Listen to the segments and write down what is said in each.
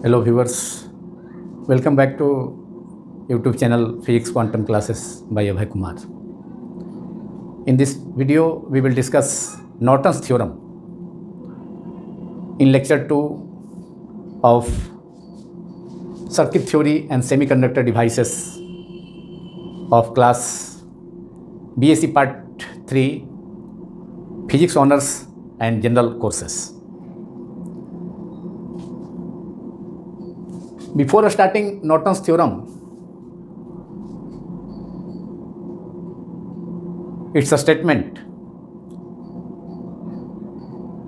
Hello viewers, welcome back to YouTube channel Physics Quantum Classes by Abhay Kumar. In this video, we will discuss Norton's theorem in lecture 2 of Circuit Theory and Semiconductor Devices of class BSc Part 3 Physics Honors and General Courses. Before starting Norton's theorem, it's a statement.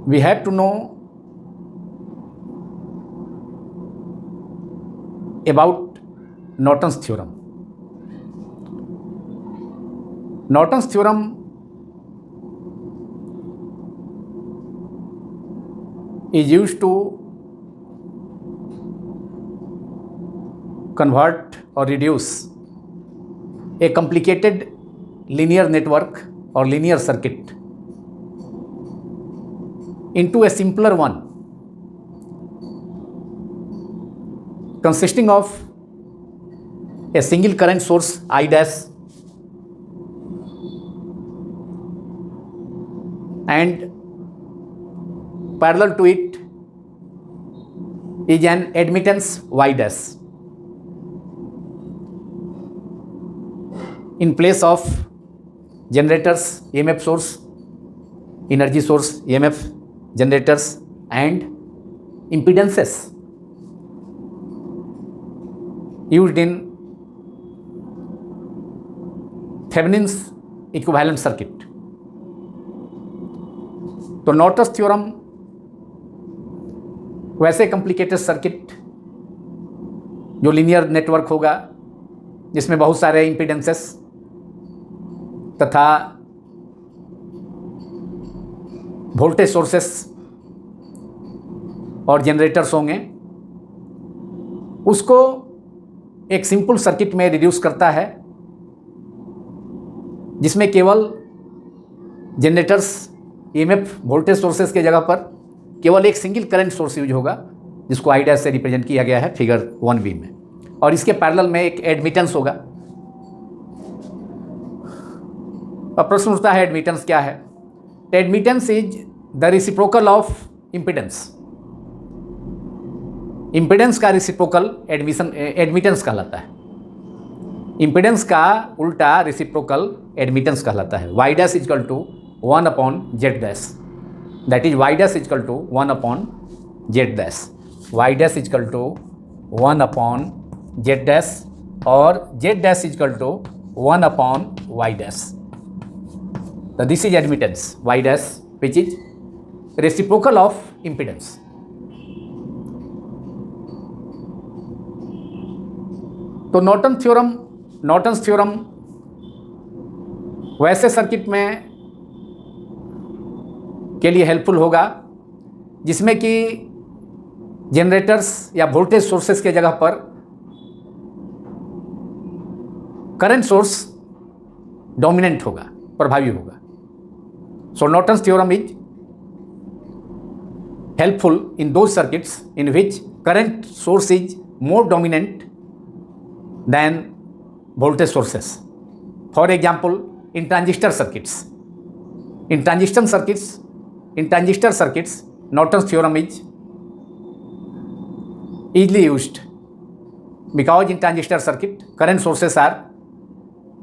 We have to know about Norton's theorem. Norton's theorem is used to convert or reduce a complicated linear network or linear circuit into a simpler one consisting of a single current source I dash and parallel to it is an admittance Y dash. In place of generators, EMF source, energy source, EMF generators and impedances used in Thevenin's equivalent circuit. तो Norton's theorem वैसे complicated circuit जो linear network होगा जिसमें बहुत सारे impedances तथा voltage sources और generators होंगे, उसको एक सिंपल सर्किट में रिड्यूस करता है जिसमें केवल जनरेटर्स ईएमएफ वोल्टेज सोर्सेस के जगह पर केवल एक सिंगल करंट सोर्स यूज होगा जिसको आई डैश से रिप्रेजेंट किया गया है फिगर 1b में, और इसके पैरेलल में एक एडमिटेंस होगा। अब प्रश्न उठता है एडमिटेंस क्या है? Admittance is the reciprocal of impedance. Impedance का रेसिप्रोकल एडमिटेंस कहलाता है। इम्पीडेंस का उल्टा रेसिप्रोकल एडमिटेंस कहलाता है। y dash equal to 1 upon Z dash, that is y dash equal to 1 upon Z dash, y dash equal to 1 upon Z dash और Z dash equal to 1 upon y dash. So this is admittance y dash which is reciprocal of impedance. तो Norton's theorem वैसे circuit में के लिए helpful होगा जिसमें कि generators या वोल्टेज सोर्सेस के जगह पर करंट सोर्स डोमिनेंट होगा, प्रभावी होगा। So Norton's theorem is helpful in those circuits in which current source is more dominant than voltage sources. For example, in transistor circuits, Norton's theorem is easily used because in transistor circuit current sources are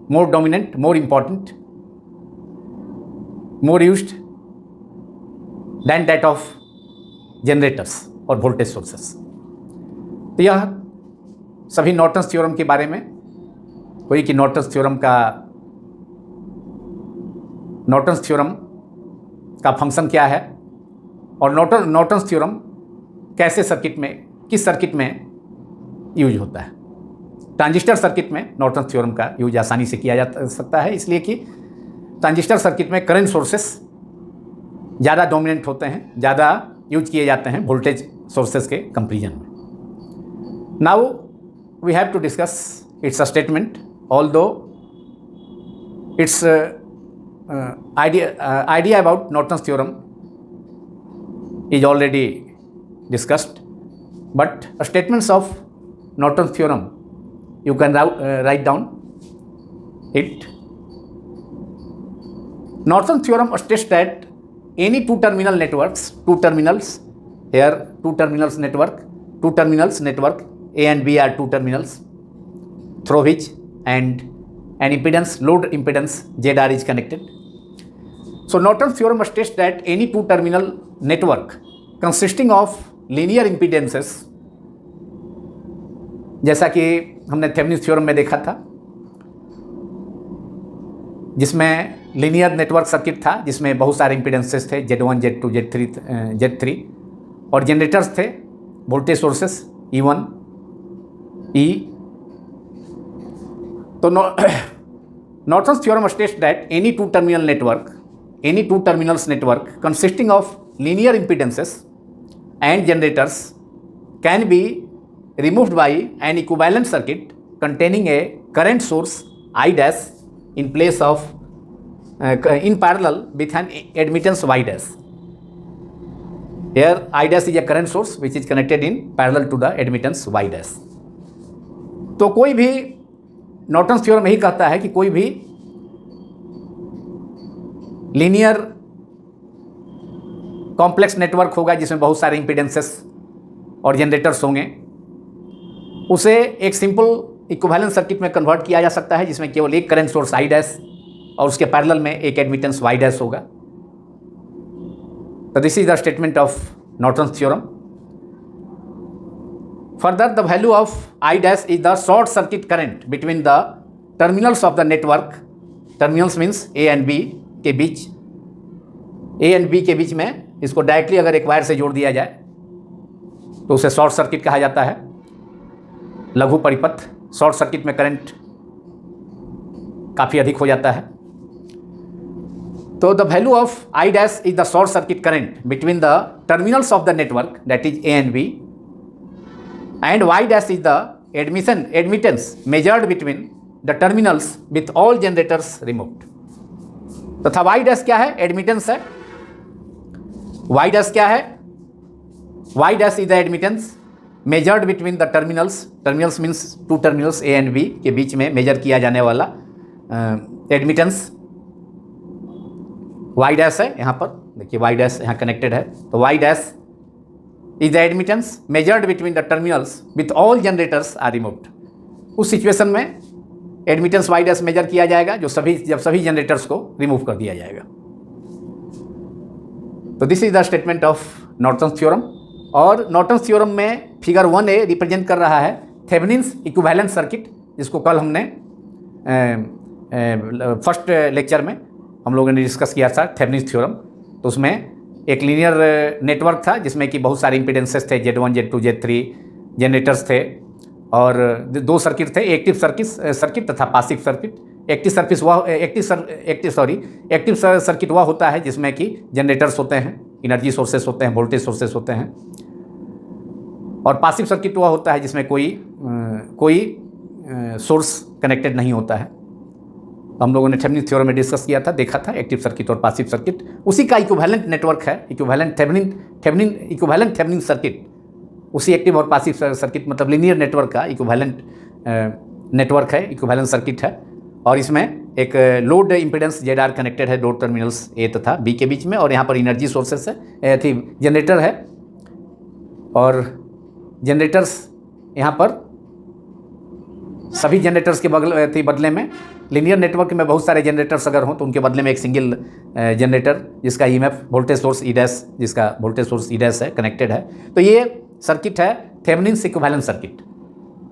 more dominant, more important, more used than that of generators और voltage sources. तो यह सभी Norton's theorem के बारे में हुई कि Norton's theorem का फंक्शन क्या है और नॉर्टन्स थ्योरम कैसे किस सर्किट में यूज होता है। ट्रांजिस्टर सर्किट में नॉर्टन्स थ्योरम का यूज आसानी से किया जा सकता है, इसलिए कि ट्रांजिस्टर सर्किट में करंट सोर्सेस ज़्यादा डोमिनेंट होते हैं, ज़्यादा यूज किए जाते हैं वोल्टेज सोर्सेस के कंपैरिजन में। Now we have to discuss its a statement, although its idea about Norton's theorem is already discussed, but statements of Norton's theorem, you can write down it. Norton's theorem states that any two terminals network A and B are two terminals through which and an impedance, load impedance ZR is connected. So Norton's theorem states that any two terminal network consisting of linear impedances, जैसा कि हमने Thevenin's theorem में देखा था, जिसमें linear network circuit था जिसमें बहुत सारे इम्पीडेंसेस थे Z1, Z2, Z3 और जनरेटर्स थे, वोल्टेज सोर्सेस E1, E. तो Norton's theorem states that any two terminals network consisting of linear impedances and generators can be removed by an equivalent circuit containing a current source I dash in place of in parallel with an admittance Y dash. Here I dash is a current source which is connected in parallel to the admittance Y dash. तो कोई भी Norton's theorem यही कहता है कि कोई भी linear complex network होगा जिसमें बहुत सारे इम्पीडेंसेस और जनरेटर्स होंगे, उसे एक सिंपल इक्विवेलेंट सर्किट में कन्वर्ट किया जा सकता है जिसमें केवल एक करंट सोर्स I डैश और उसके पैरेलल में एक एडमिटेंस Y डैश होगा. तो this is the statement of Norton's theorem. Further, the value of I dash is the short circuit current between the terminals of the network. Terminals means A and B के बीच, A and B के बीच में इसको directly अगर एक wire से जोड़ दिया जाए तो उसे शॉर्ट सर्किट कहा जाता है. लघु परिपथ शॉर्ट सर्किट में करंट काफ़ी अधिक हो जाता है. तो the value of I dash is the short circuit current between the terminals of the network, that is A and B, and Y dash is the admittance measured between the terminals with all generators removed. तथा Y dash क्या है? Admittance है. Y dash क्या है? Y dash is the admittance measured between the terminals. Terminals means two terminals A and B के बीच में major किया जाने वाला एडमिटेंस Y dash है. यहाँ पर देखिए Y dash यहाँ कनेक्टेड है. तो Y dash is the admittance measured between the terminals with all generators are removed. उस सिचुएशन में एडमिटेंस Y डैश मेजर किया जाएगा जब सभी जनरेटर्स को रिमूव कर दिया जाएगा. तो this is the statement of Norton's theorem. और नॉर्टन्स थ्योरम में फिगर 1A रिप्रेजेंट कर रहा है थेवेनिन्स इक्विवेलेंट सर्किट, जिसको कल हमने फर्स्ट लेक्चर में हम लोगों ने डिस्कस किया था थेवेनिन्स थ्योरम. तो उसमें एक लीनियर नेटवर्क था जिसमें कि बहुत सारे इम्पीडेंसेस थे, Z1, Z2, Z3 जनरेटर्स थे और दो सर्किट थे, एक्टिव सर्किट तथा पासिव सर्किट. एक्टिव सर्किट वह होता है जिसमें कि जनरेटर्स होते हैं, एनर्जी सोर्सेस होते हैं, वोल्टेज सोर्सेस होते हैं. और पासिव सर्किट वह होता है जिसमें कोई सोर्स कनेक्टेड नहीं होता है. हम लोगों ने थेवेनिन्स थ्योरम में डिस्कस किया था, देखा था एक्टिव सर्किट और पासिव सर्किट. उसी का इक्विवेलेंट नेटवर्क है, इक्विवेलेंट थेवेनिन सर्किट. उसी एक्टिव और पासिव सर्किट मतलब लीनियर नेटवर्क का इक्विवेलेंट नेटवर्क है, इक्विवेलेंट सर्किट है. और इसमें एक लोड इम्पीडेंस ZR कनेक्टेड है दो टर्मिनल्स A तथा B के बीच में. और यहाँ पर एनर्जी सोर्सेस है, जनरेटर है. और जनरेटर्स यहाँ पर सभी जनरेटर्स के बदले में लीनियर नेटवर्क में बहुत सारे जनरेटर्स अगर हों तो उनके बदले में एक सिंगल जनरेटर जिसका EMF voltage source E dash, जिसका वोल्टेज सोर्स E डैश है, कनेक्टेड है. तो ये सर्किट है थेवेनिन्स इक्विवेलेंट सर्किट.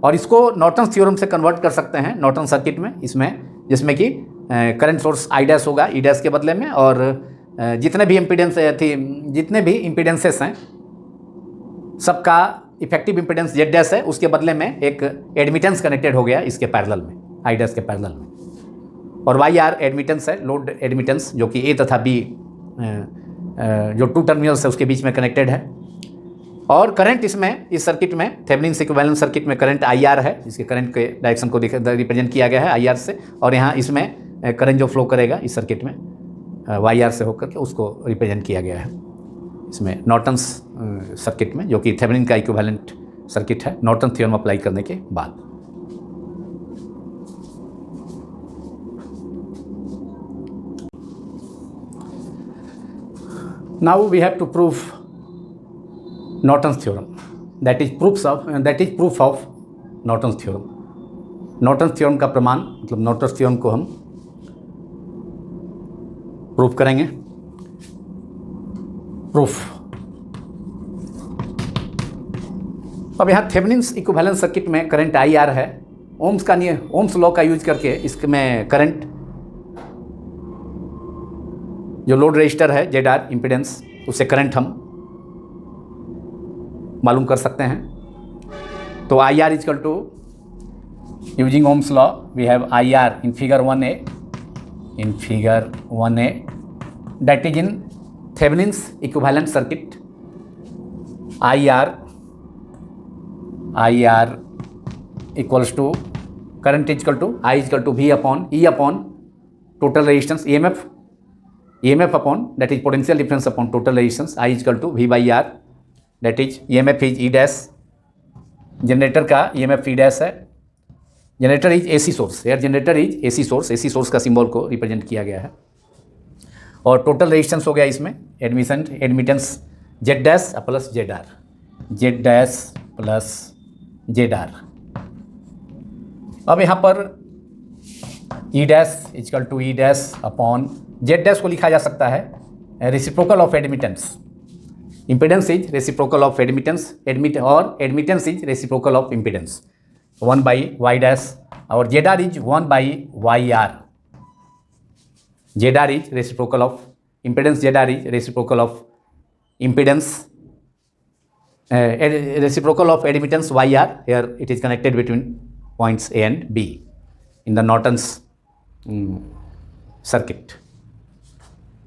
और इसको नॉर्टन्स थ्योरम से कन्वर्ट कर सकते हैं नॉर्टन सर्किट में, जिसमें कि करंट सोर्स I डैश होगा E डैश के बदले में. और जितने भी इम्पीडेंसेस हैं सबका इफेक्टिव इम्पीडेंस Z डैश है, उसके बदले में एक एडमिटेंस कनेक्टेड हो गया इसके पैरेलल में, I डैश के पैरेलल में. और YR एडमिटेंस है, लोड एडमिटेंस, जो कि A तथा B जो टू टर्मिनल्स है उसके बीच में कनेक्टेड है. और करंट इस सर्किट में थेवेनिन्स इक्विवेलेंट सर्किट में करंट IR है, जिसके करंट के डायरेक्शन को रिप्रेजेंट किया गया है IR से. और यहाँ इसमें करंट जो फ्लो करेगा इस सर्किट में YR से होकर के उसको रिप्रेजेंट किया गया है इसमें नॉर्टन्स सर्किट में, जो कि थेवेनिन का इक्विवेलेंट सर्किट है नॉर्टन थ्योरम अप्लाई करने के बाद। Now we have to prove Norton's theorem. That is proof of Norton's theorem. Norton's theorem का प्रमाण मतलब Norton's theorem को हम प्रूफ करेंगे। प्रूफ। अब यहाँ थेवेनिन्स इक्विवेलेंट सर्किट में करंट IR है। ओम्स लॉ का यूज करके इसमें करंट जो लोड रजिस्टर है ZR इम्पीडेंस, उससे करंट हम मालूम कर सकते हैं। तो IR equal to using Ohm's law we have IR in figure 1A that is in Thevenin's equivalent circuit. IR equals to current equal to I equal to V upon E upon total resistance EMF upon that is potential difference upon total resistance I equal to V by R that is EMF is E dash. Generator का EMF E dash है। Generator is AC source, यार generator is AC source का symbol को represent किया गया है। और total resistance हो गया इसमें admittance Z dash plus ZR। अब यहाँ पर E dash equal to E dash upon Z dash को लिखा जा सकता है reciprocal of admittance. Impedance is reciprocal of admittance और admittance is reciprocal of impedance 1 by Y dash और ZR is 1 by YR। ZR is reciprocal of impedance, ZR is reciprocal of impedance, reciprocal of admittance YR. Here it is connected between points A and B in the Norton's circuit,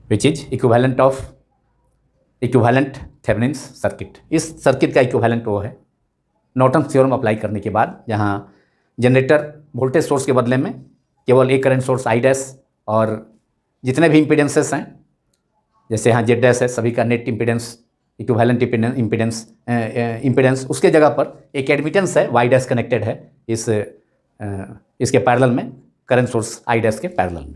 which is equivalent Thevenin's circuit. इस circuit का equivalent वो है Norton theorem apply करने के बाद, जहाँ generator voltage source के बदले में केवल एक करंट सोर्स I डैश और जितने भी इम्पीडेंसेस हैं जैसे यहाँ Z डैश है सभी का नेट इम्पीडेंस इक्विवेलेंट इम्पीडेंस उसके जगह पर एक एडमिटेंस है Y डैश कनेक्टेड है इसके पैरेलल में करंट सोर्स I डैश के पैरेलल में।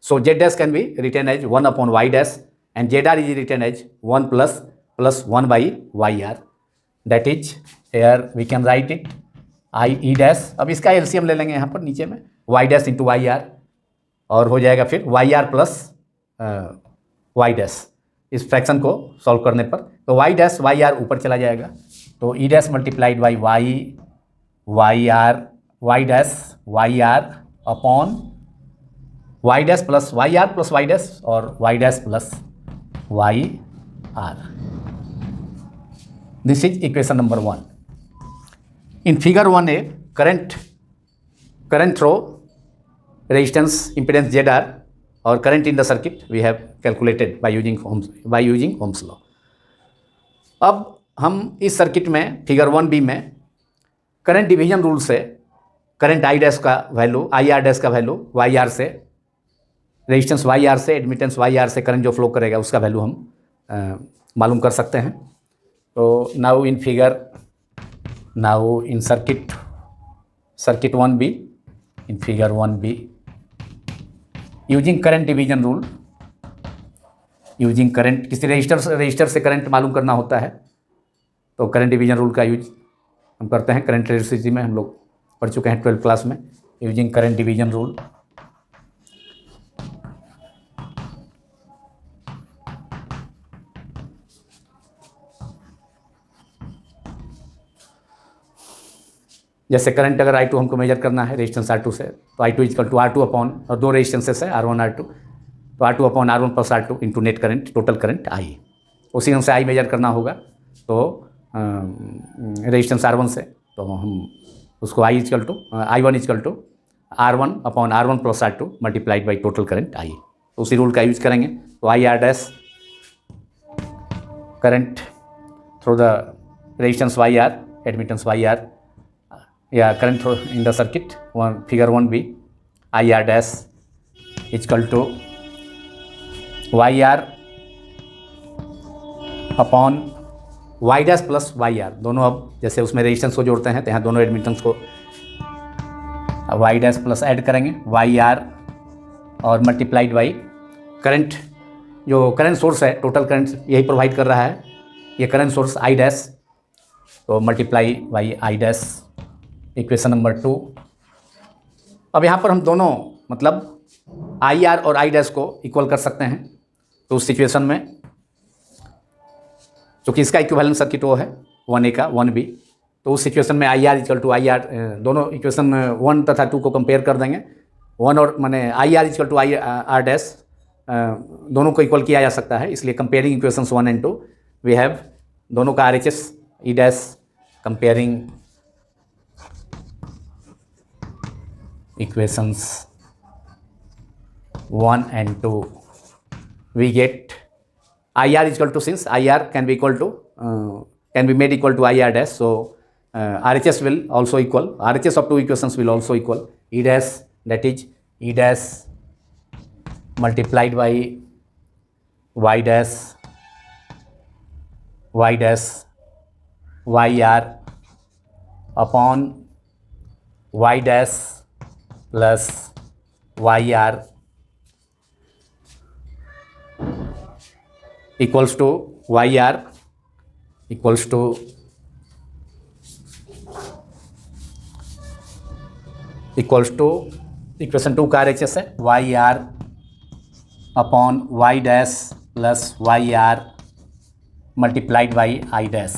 So Z dash can be written as 1 upon Y dash and ZR is written as 1 plus 1 by YR। That is here we can write it I E dash. अब इसका LCM ले लेंगे यहाँ पर नीचे में Y डैश इंटू YR और हो जाएगा फिर YR प्लस Y डैश। इस फ्रैक्शन को सॉल्व करने पर तो Y डैश YR ऊपर चला जाएगा, तो E dash multiplied by Y dash YR upon Y dash plus Y dash और Y dash plus YR। This is equation number 1। In figure 1A current through resistance impedance ZR or current in the circuit we have calculated by using Ohm's law। अब हम इस circuit में figure 1B में current division rule से current I dash का value IR dash का value YR से resistance YR से एडमिटेंस YR से करंट जो फ्लो करेगा उसका वैल्यू हम मालूम कर सकते हैं। तो now in circuit 1B in figure 1B using current division rule, using current किसी रजिस्टर से करंट मालूम करना होता है तो करंट डिवीजन रूल का यूज हम करते हैं। करंट इलेक्ट्रिसिटी में हम लोग पढ़ चुके हैं 12th क्लास में। यूजिंग करंट डिवीजन रूल जैसे करंट अगर I2 हमको मेजर करना है रेजिस्टेंस R2 से तो I2 equal to R2 upon और दो रेजिस्टेंसेस है R1 R2 तो R2 upon R1 plus R2 into net current total current I। उसी ढंग से I मेजर करना होगा तो रेजिस्टेंस R1 से तो हम उसको I1 equal to R1 upon R1 plus R2 multiplied by total current I। तो उसी रूल का यूज करेंगे तो IR dash current through the resistance YR admittance YR या current through in the circuit figure 1B IR dash equal to YR upon Y dash plus Y R, दोनों अब जैसे उसमें रेजिस्टेंस को जोड़ते हैं तो यहाँ दोनों एडमिटेंस को वाई डैश प्लस ऐड करेंगे वाई आर और मल्टीप्लाइड बाई करंट, जो करंट सोर्स है टोटल करंट यही प्रोवाइड कर रहा है, ये करंट सोर्स आई डैश, तो multiply by I dash, equation number 2। अब यहाँ पर हम दोनों मतलब आई आर और आई डैश को इक्वल कर सकते हैं, तो उस सिचुएशन में क्योंकि इसका इक्विवेलेंट सर्किट वो है 1A का 1B, तो उस सिचुएशन में I R equal to I R, दोनों इक्वेशन 1 तथा 2 को कंपेयर कर देंगे, 1 और माने I R equal to I R dash, दोनों को इक्वल किया जा सकता है, इसलिए comparing equations 1 and 2 we have दोनों का RHS E dash comparing equations 1 and 2 we get IR is equal to, since IR can be equal to can be made equal to IR dash, so RHS will also equal, RHS of two equations will also equal E dash, that is E dash multiplied by Y dash YR upon Y dash plus YR equals to YR equals to equation 2 का RHS है YR upon Y dash plus YR multiplied by I dash.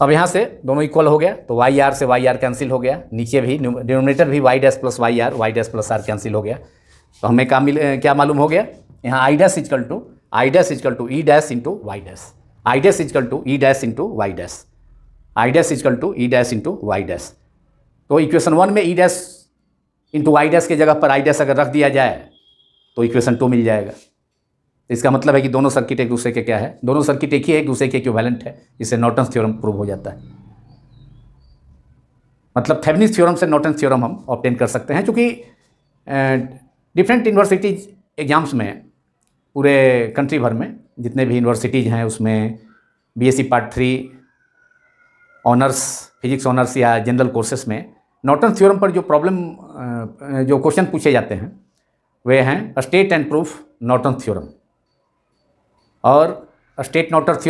अब यहाँ से दोनों equal हो गया तो YR से YR कैंसिल हो गया, नीचे भी डिनोमिनेटर भी Y dash plus Y dash plus R cancel हो गया, तो हमें क्या मालूम हो गया, यहाँ I dash equal to E dash into Y dash, I dash equal to E dash into Y dash, I dash equal to E dash into Y dash. तो इक्वेशन 1 में E dash into Y dash के जगह पर I dash अगर रख दिया जाए तो इक्वेशन 2 मिल जाएगा। इसका मतलब है कि दोनों सर्किट एक दूसरे के क्या है, दोनों सर्किट एक ही है, एक दूसरे के इक्विवेलेंट है, इससे नॉर्टन्स थ्योरम प्रूव हो जाता है। मतलब थेवेनिन्स थ्योरम से नॉर्टन्स थ्योरम हम ऑब्टेन कर सकते हैं, क्योंकि डिफरेंट यूनिवर्सिटीज एग्जाम्स में पूरे कंट्री भर में जितने भी यूनिवर्सिटीज़ हैं उसमें BSc part 3 honours physics honours या जनरल कोर्सेस में नॉर्टन्स थ्योरम पर जो जो क्वेश्चन पूछे जाते हैं वे हैं state and proof Norton's theorem और state Norton's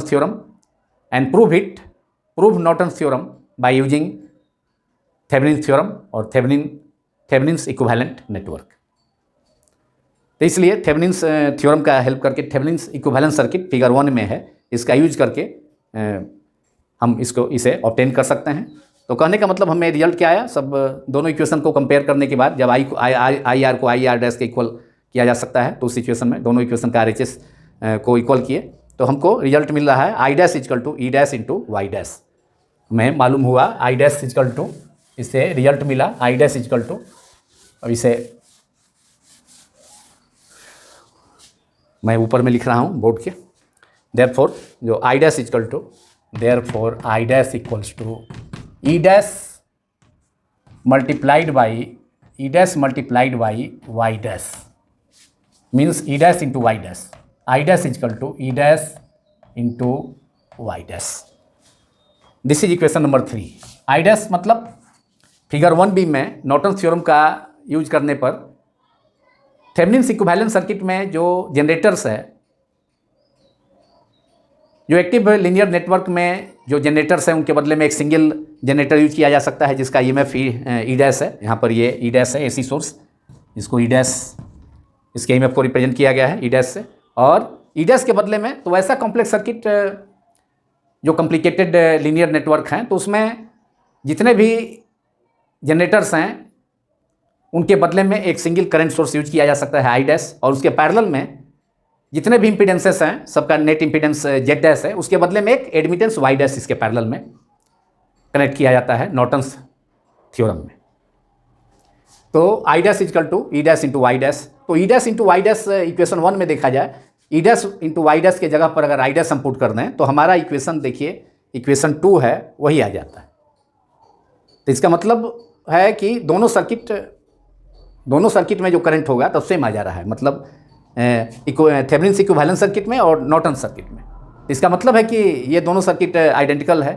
theorem and prove Norton's theorem by using Thevenin's theorem और थेवेनिन्स इक्विवेलेंट नेटवर्क। तो इसलिए थेवेनिन्स थ्योरम का हेल्प करके थेवेनिन्स इक्विवेलेंट सर्किट फिगर 1 में है, इसका यूज करके हम इसे ऑब्टेन कर सकते हैं। तो कहने का मतलब हमें रिजल्ट क्या आया, सब दोनों इक्वेशन को कंपेयर करने के बाद जब आई आर को आई आर डैश के इक्वल किया जा सकता है तो उस सिचुएशन में दोनों इक्वेशन का RHS को इक्वल किए तो हमको रिजल्ट मिल रहा है I dash equal to E dash into Y dash. हमें मालूम हुआ I डैश इजकल टू, इससे रिजल्ट मिला I डैश इजकल टू, अब इसे मैं ऊपर में लिख रहा हूँ बोर्ड के, देयरफॉर जो I dash equal to, therefore I dash equals to E dash multiplied by Y dash means E dash into Y dash, I dash is equal to E dash into Y dash. This is equation number 3. I dash मतलब figure 1B में Norton's theorem का use करने पर Thevenin's equivalent circuit में जो generators है, जो active linear network में जो जनरेटर्स हैं उनके बदले में एक सिंगल जनरेटर यूज किया जा सकता है जिसका EMF E डैश है। यहाँ पर ये E डैश है AC सोर्स, इसको E डैश, इसके EMF को रिप्रेजेंट किया गया है E डैश से, और E डैश के बदले में तो ऐसा कॉम्प्लेक्स सर्किट जो कॉम्प्लिकेटेड लीनियर नेटवर्क हैं तो उसमें जितने भी जनरेटर्स हैं उनके बदले में एक सिंगल करंट सोर्स यूज किया जा सकता है I डैश, और उसके पैरेलल में जितने भी इम्पीडेंसेस हैं सबका नेट इम्पीडेंस Z डैश है, उसके बदले में एक एडमिटेंस Y डैश इसके पैरेलल में कनेक्ट किया जाता है नॉर्टन्स थ्योरम में। तो I dash equal to E dash into Y dash, तो E dash into Y dash equation 1 में देखा जाए E dash into Y dash के जगह पर अगर I डैश हम पुट कर दें तो हमारा इक्वेशन देखिए इक्वेशन 2 है वही आ जाता है। तो इसका मतलब है कि दोनों सर्किट में जो करंट होगा तब सेम आ जा रहा है, मतलब थेवेनिन्स इक्विवेलेंट सर्किट में और नॉर्टन सर्किट में। इसका मतलब है कि ये दोनों सर्किट आइडेंटिकल है।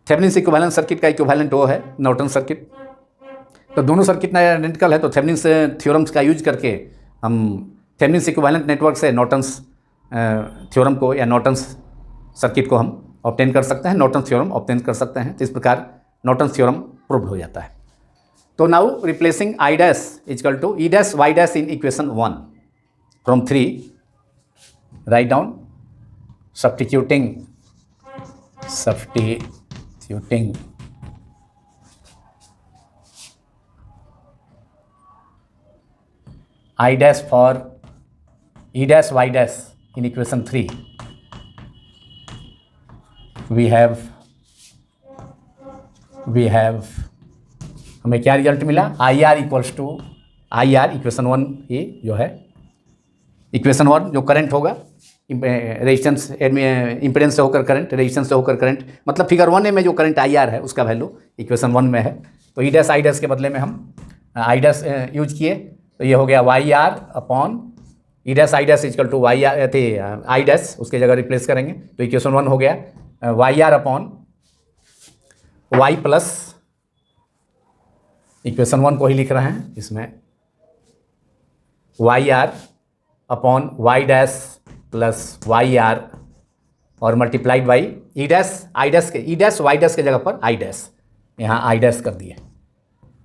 थेवेनिन्स इक्विवेलेंट सर्किट का इक्विवेलेंट वो है नॉर्टन सर्किट। तो दोनों सर्किट आइडेंटिकल है, तो थेवेनिन्स थ्योरम्स का यूज करके हम थेवेनिन्स इक्विवेलेंट नेटवर्क से नॉर्टन्स थ्योरम को या नॉर्टन्स सर्किट को हम ऑब्टेन कर सकते हैं, नॉर्टन्स थ्योरम ऑब्टेन कर सकते हैं। तो इस प्रकार नॉर्टन्स थ्योरम प्रूव हो जाता है। तो now replacing I dash equal to E dash Y dash in equation 1 from 3, write down substituting I dash for E dash Y dash in equation 3, we have हमें क्या रिजल्ट मिला? IR equals to IR equation 1 ये जो है equation 1 जो current होगा resistance impedance से होकर करंट, रेजिस्टेंस से होकर करंट, मतलब फिगर 1 में जो करंट IR है उसका वैल्यू इक्वेशन 1 में है। तो E डैश I डैश के बदले में हम I डैश यूज किए, तो ये हो गया YR upon E dash I dash equal to YR थे I डैश, उसके जगह रिप्लेस करेंगे तो इक्वेशन 1 हो गया YR upon Y plus, equation 1 को ही लिख रहे हैं इसमें, YR upon Y dash plus YR और multiplied by E dash I dash के, E डैश Y डैश के जगह पर I डैश, यहाँ I डैश कर दिए।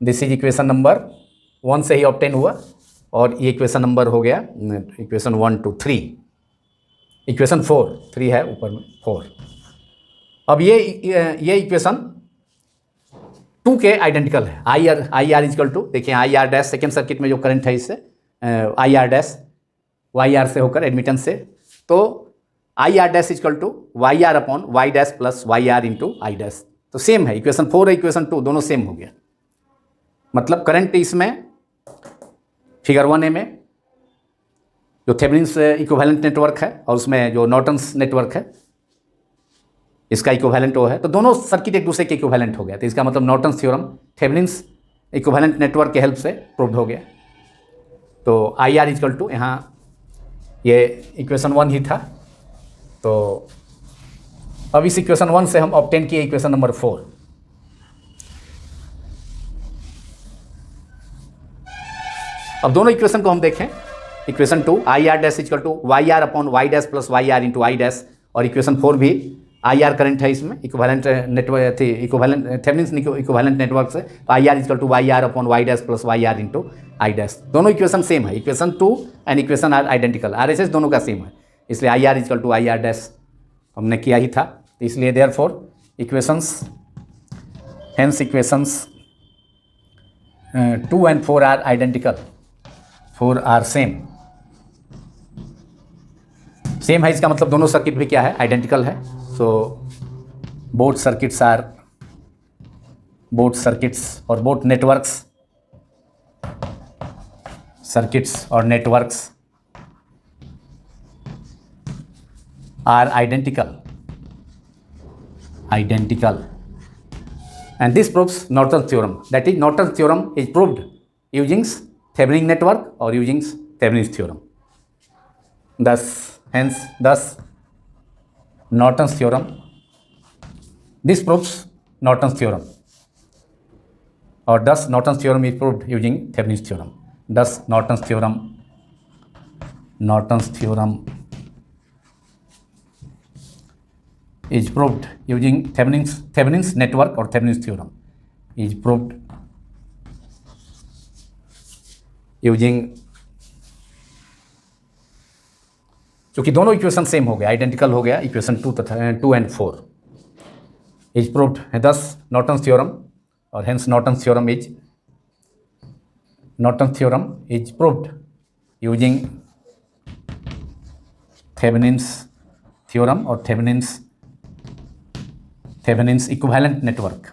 दिस इज इक्वेशन नंबर 1 से ही ऑब्टेन हुआ और ये इक्वेशन नंबर हो गया इक्वेशन 1 to 3, इक्वेशन 4, 3 है ऊपर में 4। अब ये इक्वेशन 2 के आइडेंटिकल है। आई आर इक्वल टू, देखिए IR डैश सेकेंड सर्किट में जो करंट है इससे IR डैश YR से होकर एडमिटेंस से, तो IR dash equal to YR upon Y dash plus YR into I dash. तो सेम है, इक्वेशन 4 और इक्वेशन 2 दोनों सेम हो गया। मतलब करंट इसमें फिगर 1A में जो थेवेनिन्स इक्विवेलेंट नेटवर्क है और उसमें जो नॉर्टन्स नेटवर्क है इसका इक्विवेलेंट वो है, तो दोनों सर्किट एक दूसरे के इक्विवेलेंट हो गया। तो इसका मतलब Norton's theorem Thevenin's equivalent network के हेल्प से प्रूव्ड हो गया। तो IR इक्वल टू, यहाँ ये इक्वेशन 1 ही था, तो अब इस इक्वेशन 1 से हम ऑब्टेन किए इक्वेशन नंबर 4। अब दोनों इक्वेशन को हम देखें, equation 2 IR dash equal to YR upon Y dash plus YR into I dash, और इक्वेशन 4 भी IR करंट है इसमें इक्विवेलेंट नेटवर्क थी, इक्विवेलेंट थेवेनिन्स इक्विवेलेंट नेटवर्क से, तो IR equal to YR upon Y dash plus YR into I dash. दोनों equation same है, equation 2 and equation are identical, RHS दोनों का सेम है, इसलिए IR equal to IR dash हमने किया ही था, इसलिए therefore equations hence equations 2 and 4 are identical, 4 are same है। इसका मतलब दोनों सर्किट भी क्या है? आइडेंटिकल है। सो बोथ सर्किट्स और बोथ सर्किट्स और networks are identical and this proves Norton's theorem. That is, Norton's theorem is proved using Thevenin network or using Thevenin's theorem. Thus Norton's theorem, this proves Norton's theorem, or thus Norton's theorem is proved using Thevenin's theorem. Thus Norton's theorem is proved using Thevenin's network or Thevenin's theorem is proved using, क्योंकि दोनों equation same हो गया, identical हो गया, equation 2 तथा 2 and 4 is proved. दस Norton's theorem और hence Norton's theorem is proved using Thevenin's theorem और थेवेनिन्स इक्विवेलेंट नेटवर्क।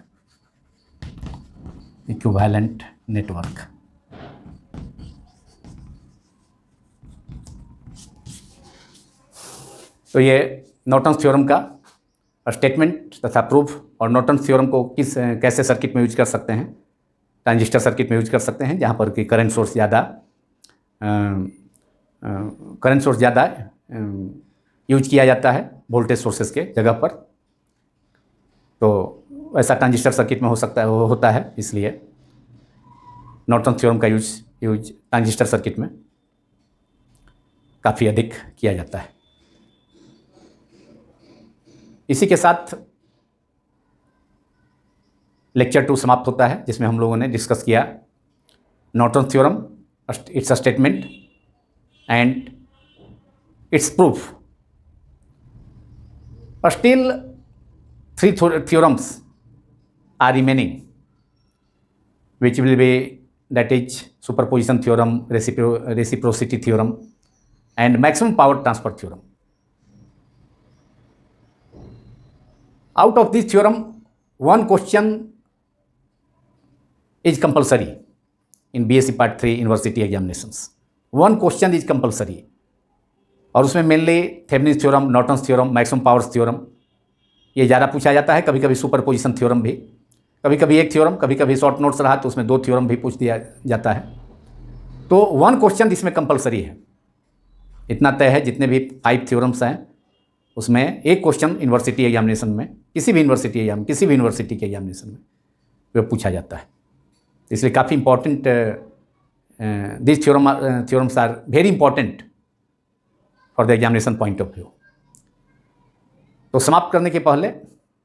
तो ये नॉर्टन्स थ्योरम का स्टेटमेंट तथा प्रूफ, और नॉर्टन्स थ्योरम को कैसे सर्किट में यूज कर सकते हैं, ट्रांजिस्टर सर्किट में यूज कर सकते हैं जहाँ पर कि करंट सोर्स ज़्यादा करंट सोर्स ज़्यादा यूज किया जाता है वोल्टेज सोर्सेज के जगह पर, तो ऐसा ट्रांजिस्टर सर्किट में होता है, इसलिए नॉर्टन थ्योरम का यूज ट्रांजिस्टर सर्किट में काफ़ी अधिक किया जाता है। इसी के साथ लेक्चर 2 समाप्त होता है, जिसमें हम लोगों ने डिस्कस किया Norton theorem, it's a statement and it's proof. Still 3 theorems are remaining, which will be, that is superposition theorem, reciprocity theorem and maximum power transfer theorem. Out of this theorem, one question is compulsory in BSc Part 3 university examinations. One question is compulsory, और उसमें mainly Thevenin's theorem, Norton's theorem, maximum powers theorem ये ज़्यादा पूछा जाता है। कभी कभी superposition theorem भी, कभी कभी एक थ्योरम, कभी कभी शॉर्ट नोट्स रहा तो उसमें 2 थ्योरम भी पूछ दिया जाता है। तो 1 क्वेश्चन इसमें कंपलसरी है, इतना तय है। जितने भी 5 थ्योरम्स हैं उसमें एक क्वेश्चन यूनिवर्सिटी एग्जामिनेशन में, किसी भी यूनिवर्सिटी के एग्जामिनेशन में वो पूछा जाता है। इसलिए काफ़ी important, this theorems are very important for the examination point of view. तो समाप्त करने के पहले,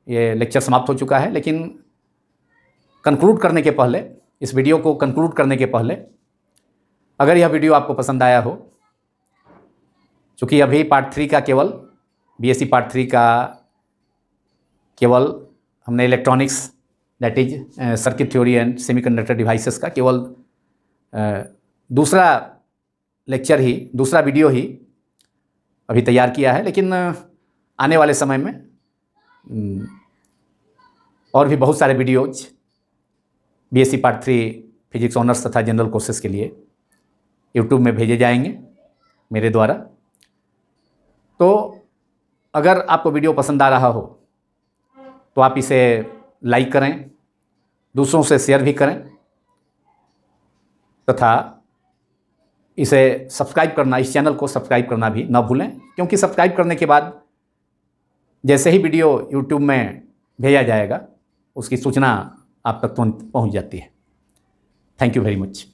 ये लेक्चर समाप्त हो चुका है, लेकिन कंक्लूड करने के पहले, इस वीडियो को कंक्लूड करने के पहले, अगर यह वीडियो आपको पसंद आया हो, चूँकि अभी पार्ट 3 का केवल BSc पार्ट 3 का केवल हमने electronics, that is circuit theory and semiconductor devices का केवल दूसरा लेक्चर ही, दूसरा वीडियो ही अभी तैयार किया है। लेकिन आने वाले समय में और भी बहुत सारे videos BSc part 3 physics honours तथा जनरल कोर्सेज के लिए यूट्यूब में भेजे जाएंगे मेरे द्वारा। तो अगर आपको वीडियो पसंद आ रहा हो तो आप इसे लाइक करें, दूसरों से शेयर भी करें, तथा इसे सब्सक्राइब करना, इस चैनल को सब्सक्राइब करना भी ना भूलें, क्योंकि सब्सक्राइब करने के बाद जैसे ही वीडियो यूट्यूब में भेजा जाएगा उसकी सूचना आप तक पहुंच जाती है। Thank you very much.